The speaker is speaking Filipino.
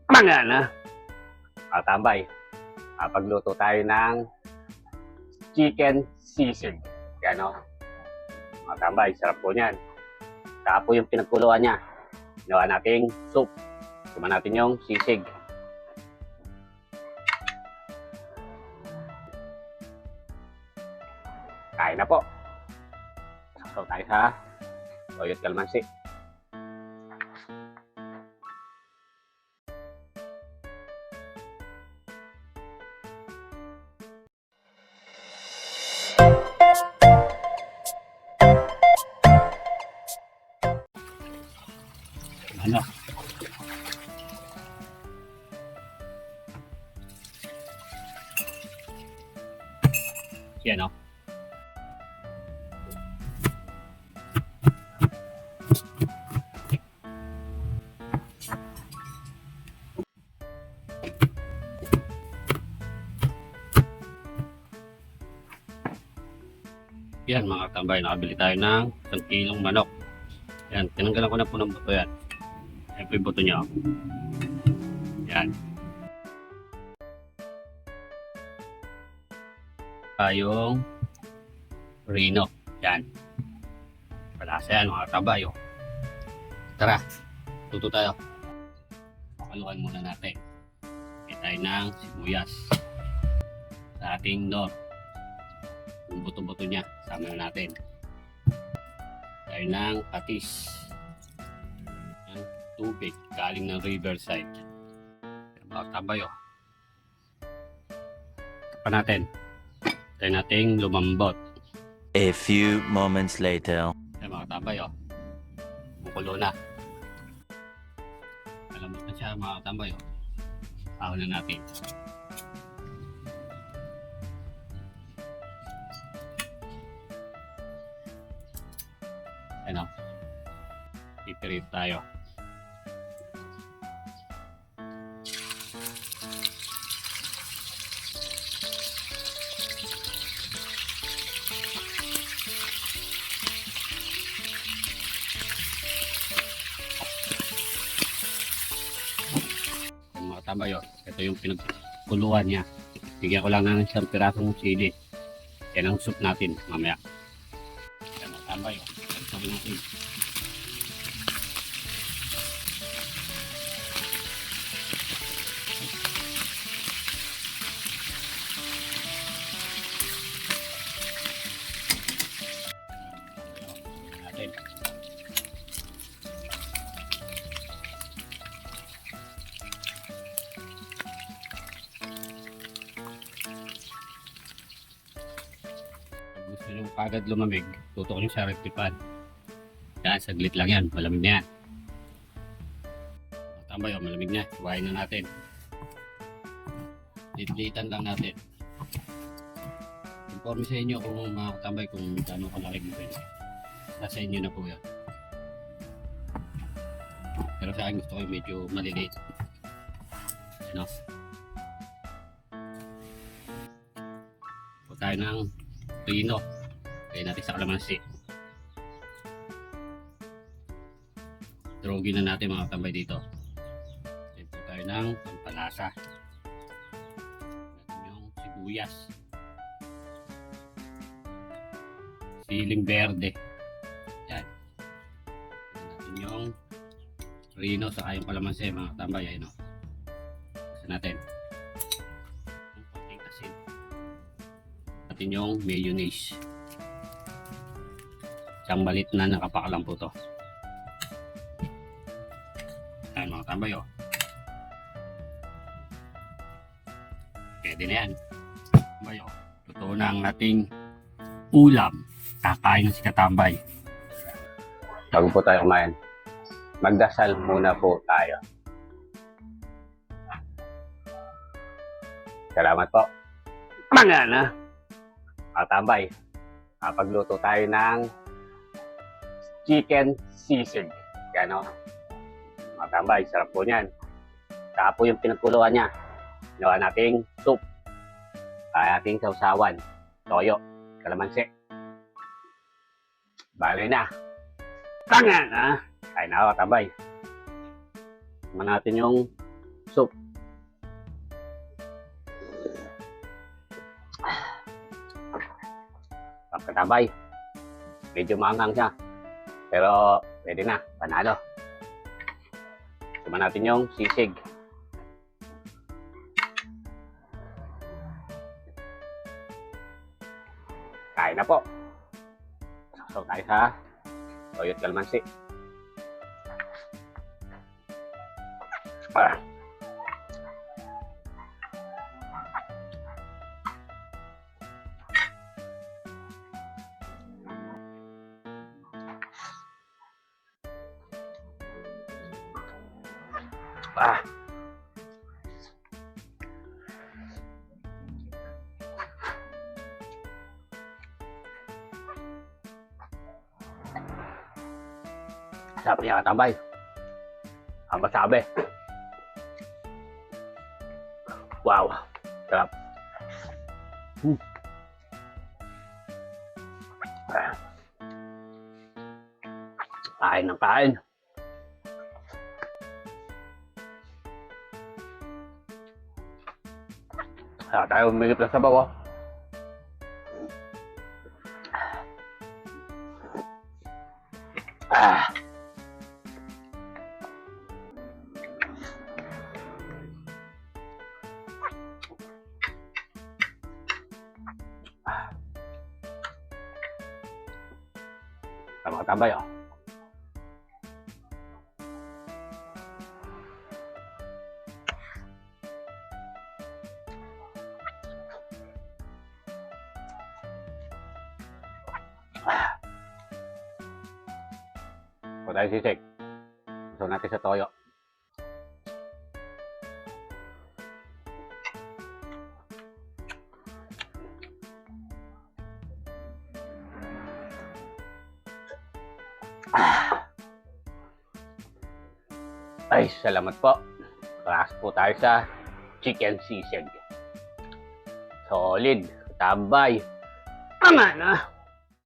Mga na, tambay. Pagluto tayo ng chicken sisig. Yan o. Tambay, sarap po niyan. Saka po yung pinagkuluan niya. Ginawa nating soup. Suma natin yung sisig. Kain na po. Saksaw tayo sa toyot kalamansi. Ano? Yan o. Yan mga tambay, nakabili tayo ng 1 kilong manok. Yan, tinanggalan ko na po ng buto yan. Yan po yung buto niya. Yan. Yung rino. Yan. Palasa yan mga tambay. Tara, tuto tayo. Pakaluan muna natin. Kaya tayo ng sibuyas. Sa ating nor. Yung buto-buto niya, sama na natin. Tayo ng patis. Yung tubig, galing ng riverside. Mga tambay Tapan natin. Tayo nating lumambot. A few moments later. Yan mga tambay Bukulo na. Malambot na siya mga tambay Ahon na natin. Ano? Ipirit tayo. Mga tambay ito yung pinagkuluan niya. Bigyan ko lang ng isang pirasong sili. Yan ang soup natin mamaya. Yan mga tambay ito natin. Gusto nyo kagad lumamig, tutok nyo sa rectipan. Yan, saglit lang yan, malamig na yan. Tambay malamig na, iwain na natin. Litlitan lang natin. Informe sa inyo kung mga tambay kung gaano kalaki mo pwede. Nasa inyo na po yan. Pero sa akin gusto ko medyo maliliit. Ano? Huwag tayo ng rino. Kaya natin sa kalamansi. Drogin na natin mga tambay dito. Then po tayo ng pampalasa. Natin yung sibuyas. Siling berde. Yan. Natin yung rino sa kayong kalamansi mga tambay. Ayun Kasi natin. Yung konting asin. Natin yung mayonnaise. Isang balit na nakapakalan po to. Ayan mga tambay Pwede na yan. Tambay Totoo na ang ating ulam. Kakain na si Katambay. Bago po tayo kumain, magdasal muna po tayo. Salamat po. Mga na, Katambay. Pagluto tayo ng chicken sisig. Yan Mga tambay, sarap po niyan. Saka po yung pinagkuluan niya. Ginawa nating soup. Ating sausawan. Toyo. Kalamansi. Bale na. Tanga na. Kain na tambay. Naman natin yung soup. Pagkatabay, medyo maanghang siya. Pero pwede na, panalo. Suma natin yung sisig. Kain na po. Sasaw tayo sa toyot kalamansi. Ah. Ah. Sarap niya katambay. Ang masabi. Wow. Sarap. Ah. Kain ng kain. Tayo umigip ng sabaw, oh. Ah. Tama tambay, oh. Kung tayo sisig, gusto natin sa toyo. Ay, salamat po. Class po tayo sa chicken sisig. Solid, tambay. Tama na.